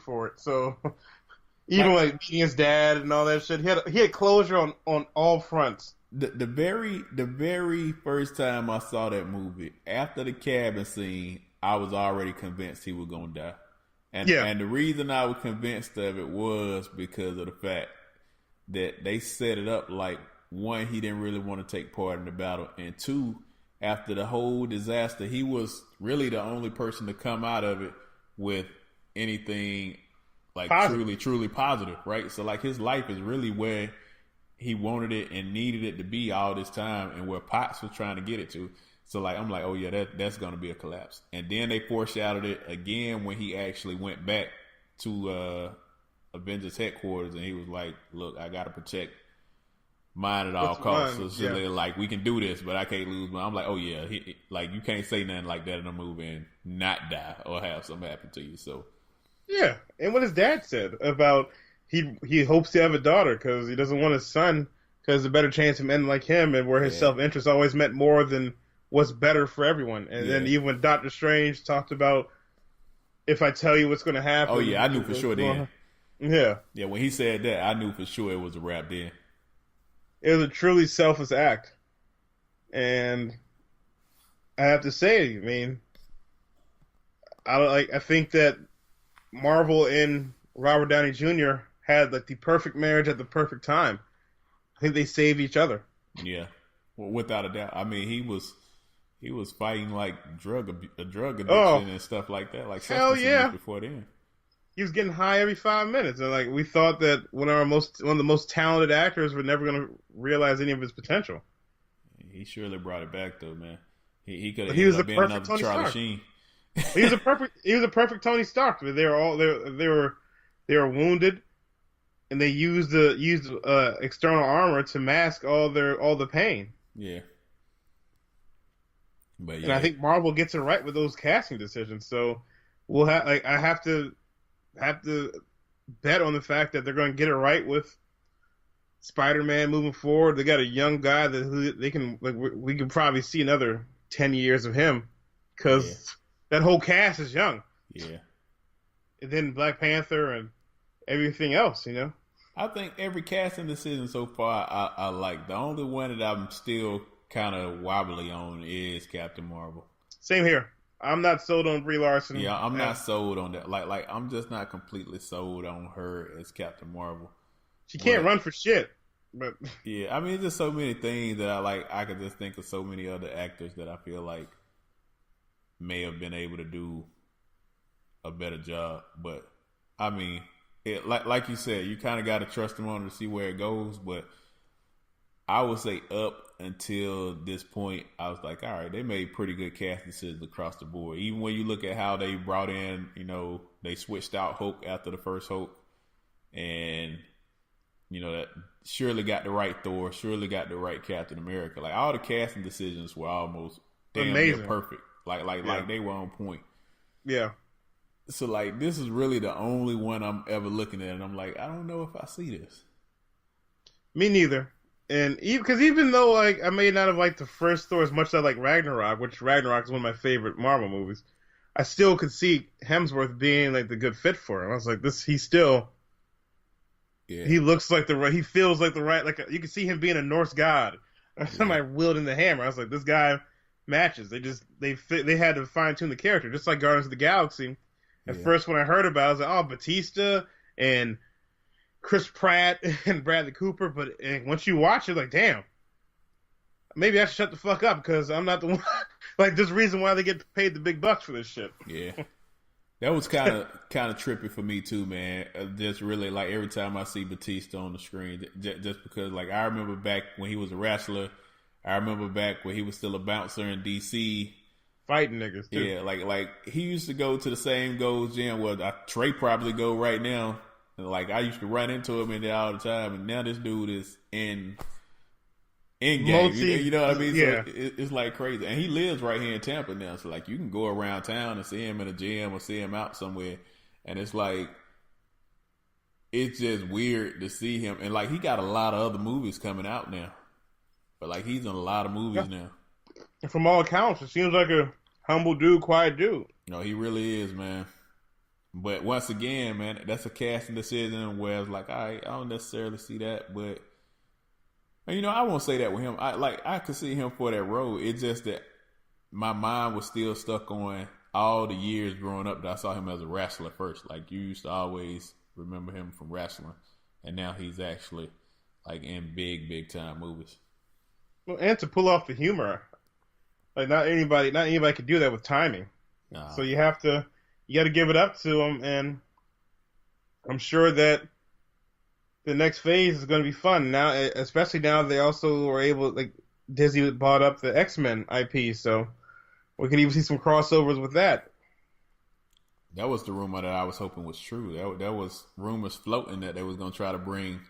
for it. So even Like like meeting his dad and all that shit, he had closure on all fronts. the very first time I saw that movie, after the cabin scene, I was already convinced he was gonna die. And Yeah, and the reason I was convinced of it was because of the fact that they set it up like, one, he didn't really want to take part in the battle, and two, after the whole disaster, he was really the only person to come out of it with anything like positive. truly positive, right? So like his life is really where he wanted it and needed it to be all this time, and where Potts was trying to get it to. So like I'm like, oh yeah, that's gonna be a collapse. And then they foreshadowed it again when he actually went back to Avengers headquarters, and he was like, look, I gotta protect mine at all What's costs. mine? So Yeah, they're like, we can do this, but I can't lose mine. I'm like, oh yeah, like you can't say nothing like that in a movie and not die or have something happen to you. So yeah. And what his dad said about he hopes to have a daughter because he doesn't want his son because a better chance of men like him and where his yeah, self interest always meant more than what's better for everyone. And then yeah. even when Doctor Strange talked about if I tell you what's going to Oh yeah, I happen, knew for sure then. yeah, Yeah, when he said that, I knew for sure it was a rap then. it was a truly selfless act. And I have to say, I mean, I think that Marvel and Robert Downey Jr. had like the perfect marriage at the perfect time. I think they saved each other. Yeah, well, without a doubt. I mean, he was fighting like drug Oh, addiction and stuff like that, like hell substance abuse yeah. before then. He was getting high every 5 minutes, and like we thought that one of the most talented actors were never going to realize any of his potential. He surely brought it back though, man. He could have But he ended was the up being perfect another Tony Charlie Stark. Sheen. He was a perfect Tony Stark. They were wounded, and they used external armor to mask all the pain. Yeah, but And I yeah, think Marvel gets it right with those casting decisions. So we'll have like I have to bet on the fact that they're going to get it right with Spider-Man moving forward. They got a young guy that who they can like we can probably see another 10 years of him yeah, because that whole cast is young. yeah. And then Black Panther and everything else, you know. I think every casting decision so far I like. The only one that I'm still kind of wobbly on is Captain Marvel. Same here. I'm not sold on Brie Yeah, Larson I'm not as sold on that. Like I'm just not completely sold on her as Captain Marvel. she can't But run for shit. But yeah, I mean, there's just so many things that I like. I could just think of so many other actors that I feel like may have been able to do a better job. But I mean, like you said, you kind of got to trust them on to see where it goes. But I would say up until this point, I was like, all right, they made pretty good casting decisions across the board. Even when you look at how they brought in, they switched out Hulk after the first Hulk, and that surely got the right Thor, surely got the right Captain America. Like all the casting decisions were almost damn near amazing. perfect. Like Yeah. they were on point. Yeah. So like this is really the only one I'm ever looking at, and I'm like, I don't know if I see this. Me neither. And even though like I may not have liked the first Thor as much as I like Ragnarok, which Ragnarok is one of my favorite Marvel movies, I still could see Hemsworth being like the good fit for him. I was like, this Yeah, he looks like the right, he feels like the right, like you can see him being a Norse god or yeah, somebody wielding the hammer. I was like, this guy matches. They had to fine tune the character, just like Guardians of the Galaxy. At yeah. first, when I heard about it, I was like, oh, Batista and Chris Pratt and Bradley Cooper. But once you watch it, like, damn, maybe I should shut the fuck up because I'm not the one. Like, there's a reason why they get paid the big bucks for this shit. Yeah. That was kind of trippy for me too, man. Just really like every time I see Batista on the screen, just because like I remember back when he was a wrestler, I remember back when he was still a bouncer in DC. Fighting niggas too. Yeah, like he used to go to the same Gold's Gym where Trey probably go right now. And like I used to run into him in there all the time, and now this dude is in Endgame. You know what I mean? So Yeah. it's like crazy. And he lives right here in Tampa now. So like you can go around town and see him in a gym or see him out somewhere. And it's like it's just weird to see him. And like he got a lot of other movies coming out now. But like he's in a lot of Yeah. movies now. And from all accounts, it seems like a humble dude, quiet dude. No, he really is, man. But once again, man, that's a casting decision where it's like, all right, I don't necessarily see that, but I won't say that with him. I could see him for that role. It's just that my mind was still stuck on all the years growing up that I saw him as a wrestler first. Like, you used to always remember him from wrestling, and now he's actually like in big time movies. Well, and to pull off the humor, like not anybody could do that with timing. Nah. So you got to give it up to him, and I'm sure that the next phase is going to be fun now, especially now they also were able, like Disney bought up the X-Men IP, so we can even see some crossovers with that. That was the rumor that I was hoping was true. That was rumors floating that they was going to try to bring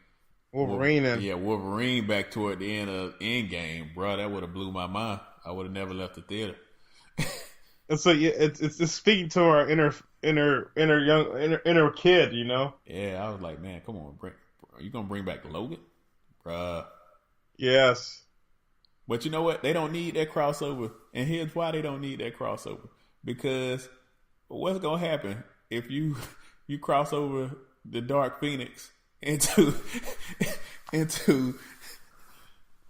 Wolverine in. Yeah, Wolverine back toward the end of Endgame, bro. That would have blew my mind. I would have never left the theater. And so yeah, it's speaking to our inner kid, you know. Yeah, I was like, man, come on, are you gonna bring back Logan, bruh? Yes. But you know what? They don't need that crossover, and here's why they don't need that crossover. Because what's gonna happen if you cross over the Dark Phoenix into the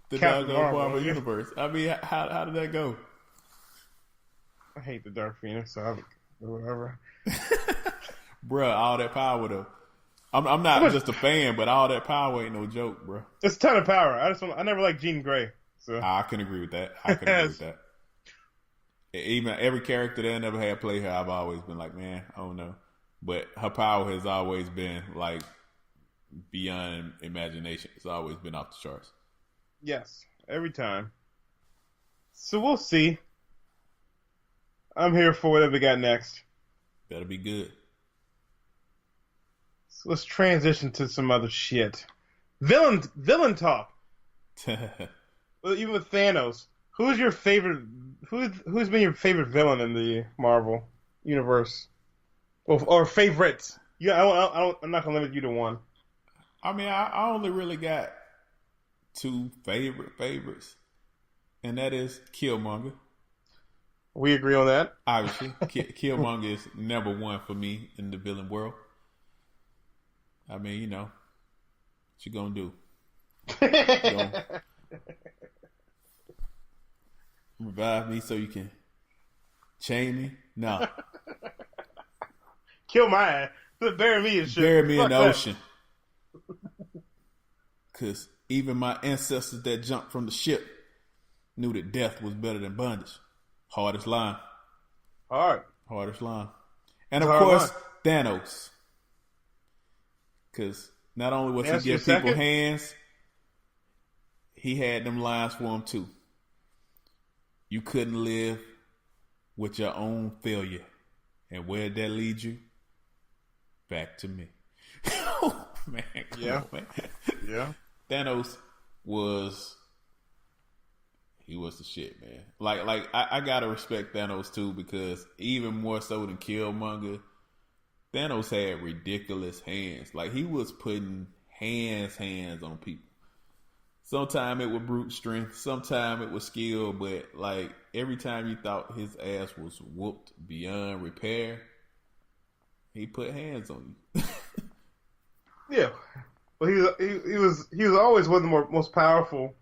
doggone Marvel universe? I mean, how did that go? I hate the Dark Phoenix, so whatever. Bruh, all that power though. I'm not just a fan, but all that power ain't no joke, bro. It's a ton of power. I never liked Jean Grey. So I can agree with that. I can agree with that. Even every character that I never had play her, I've always been like, man, I don't know. But her power has always been like beyond imagination. It's always been off the charts. Yes, every time. So we'll see. I'm here for whatever we got next. Better be good. So let's transition to some other shit. Villain talk. Well, even with Thanos, who's your favorite? Who's been your favorite villain in the Marvel universe, or favorites? Yeah, I'm not gonna limit you to one. I mean, I only really got two favorites, and that is Killmonger. We agree on that. Obviously, Killmonger is number one for me in the villain world. I mean, what you gonna do? Revive me so you can chain me? No. Kill my ass. Bury me in shit. Bury me in the ocean. Because even my ancestors that jumped from the ship knew that death was better than bondage. Hardest line. Hardest line. And of course, Thanos. Because not only was he give people hands, he had them lines for them too. You couldn't live with your own failure. And where did that lead you? Back to me. Oh, man. Come on, man. Yeah. Thanos was the shit, man. Like I gotta respect Thanos too, because even more so than Killmonger, Thanos had ridiculous hands. Like, he was putting hands on people. Sometime it was brute strength, sometime it was skill, but like every time you thought his ass was whooped beyond repair, he put hands on you. Yeah. Well, he was always one of the most powerful,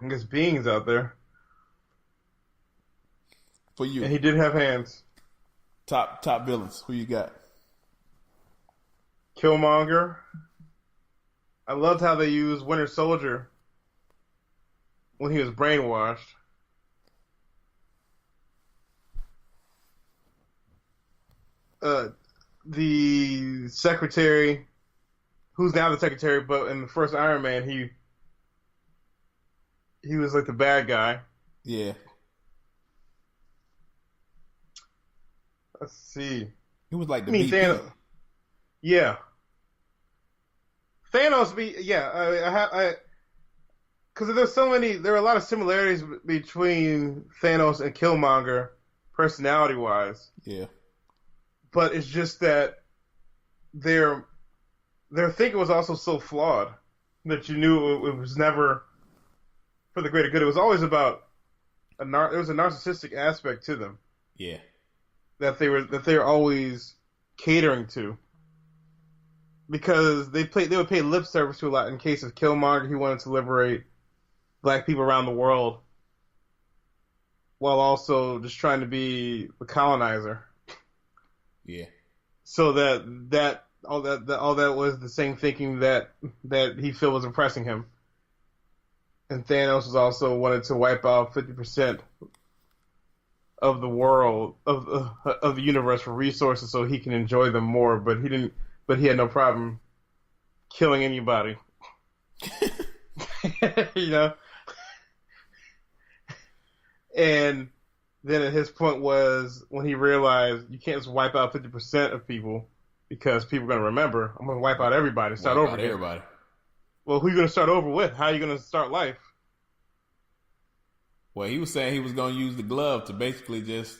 I guess, beings out there. For you, and he did have hands. Top villains. Who you got? Killmonger. I loved how they used Winter Soldier when he was brainwashed. The secretary, who's now the secretary, but in the first Iron Man, he was like the bad guy. Yeah. Let's see. He was like the VP. Thanos. Yeah. Thanos, because there are a lot of similarities between Thanos and Killmonger, personality-wise. Yeah. But it's just that their thinking was also so flawed that you knew it was never for the greater good. It was always about there was a narcissistic aspect to them. Yeah. That they were always catering to, because they would pay lip service to a lot in case of Killmonger. He wanted to liberate black people around the world while also just trying to be a colonizer. Yeah. So that all that was the same thinking that he felt was impressing him. And Thanos was also wanted to wipe out 50% of the world of the universe for resources so he can enjoy them more, but he didn't. But he had no problem killing anybody. You know. And then his point was when he realized you can't just wipe out 50% of people because people are going to remember. I'm going to wipe out everybody, start over again. Everybody. Well, who are you going to start over with? How are you going to start life? Well, he was saying he was going to use the glove to basically just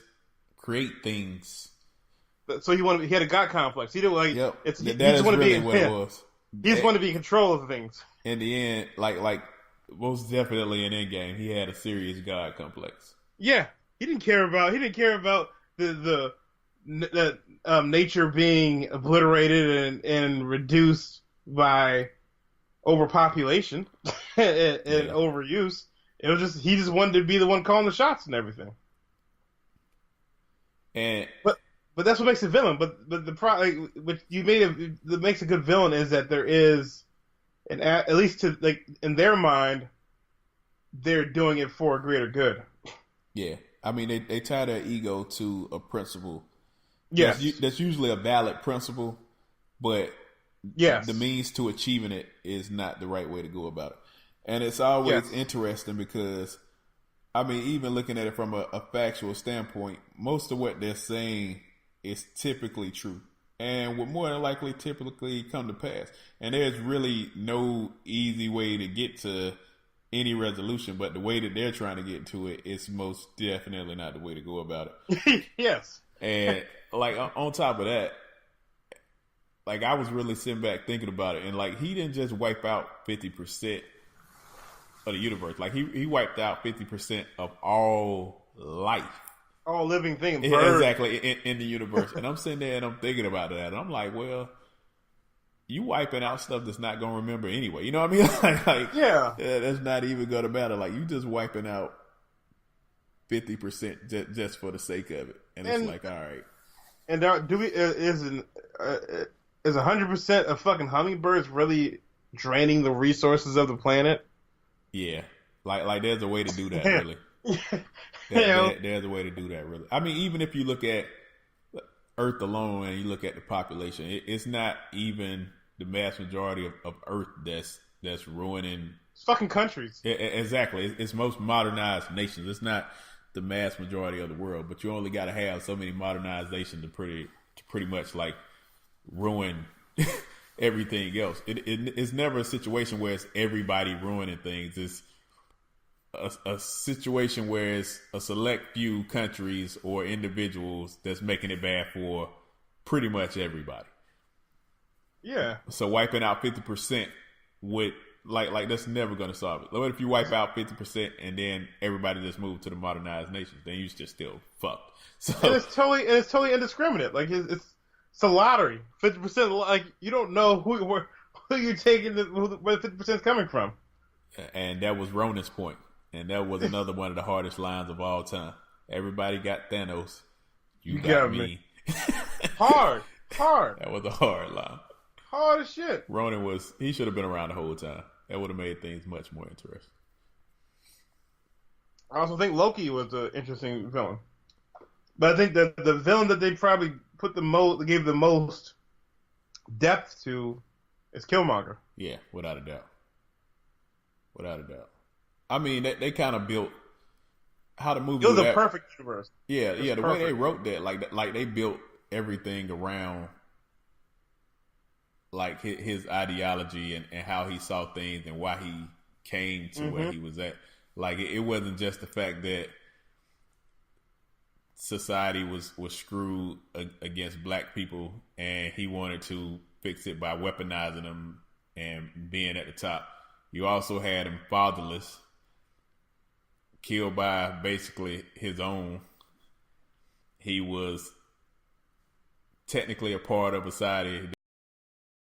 create things. So he had a God complex. He didn't like. Yep. He that just is wanted really to be what it was. He just wanted to be in control of things. In the end, like most definitely in Endgame, he had a serious God complex. Yeah, he didn't care about the nature being obliterated and reduced by overpopulation and overuse. It was just he just wanted to be the one calling the shots and everything. But that's what makes a villain. But what you made that makes a good villain is that there is at least to like in their mind, they're doing it for a greater good. Yeah, I mean they tie their ego to a principle. Yes, that's usually a valid principle, but yes, the means to achieving it is not the right way to go about it. And it's always interesting because, I mean, even looking at it from a factual standpoint, most of what they're saying is typically true and would more than likely typically come to pass. And there's really no easy way to get to any resolution, but the way that they're trying to get to it is most definitely not the way to go about it. Yes. And like on top of that, like I was really sitting back thinking about it, and like he didn't just wipe out 50% of the universe. Like he wiped out 50% of all life. All living things. Yeah, exactly, in the universe. And I'm sitting there and I'm thinking about that. And I'm like, well, you wiping out stuff that's not going to remember anyway. You know what I mean? like, yeah. That's not even going to matter. Like, you just wiping out 50% just for the sake of it. And it's like, all right. And is 100% of fucking hummingbirds really draining the resources of the planet? Yeah. Like there's a way to do that, really. There's a way to do that, really. I mean, even if you look at Earth alone and you look at the population, it's not even the mass majority of Earth that's ruining. It's fucking countries. Exactly. It's most modernized nations. It's not the mass majority of the world, but you only got to have so many modernized nations to pretty much like ruin everything else. It's never a situation where it's everybody ruining things. It's a situation where it's a select few countries or individuals that's making it bad for pretty much everybody. Yeah. So wiping out 50% would like that's never going to solve it. What if you wipe out 50% and then everybody just moved to the modernized nations? Then you just still fucked. So and it's totally indiscriminate. Like it's a lottery. 50%. Like you don't know who you're taking where the 50% is coming from. And that was Ronan's point. And that was another one of the hardest lines of all time. Everybody got Thanos. You got me. Hard. That was a hard line. Hard as shit. Ronan he should have been around the whole time. That would have made things much more interesting. I also think Loki was an interesting villain. But I think that the villain that they probably gave the most depth to is Killmonger. Yeah, without a doubt. I mean, they kind of built how the movie. It was a perfect universe. Yeah. The way they wrote that, like they built everything around like his ideology and how he saw things and why he came to where he was at. Like it wasn't just the fact that society was screwed against black people and he wanted to fix it by weaponizing them and being at the top. You also had him fatherless, killed by basically his own. He was technically a part of a society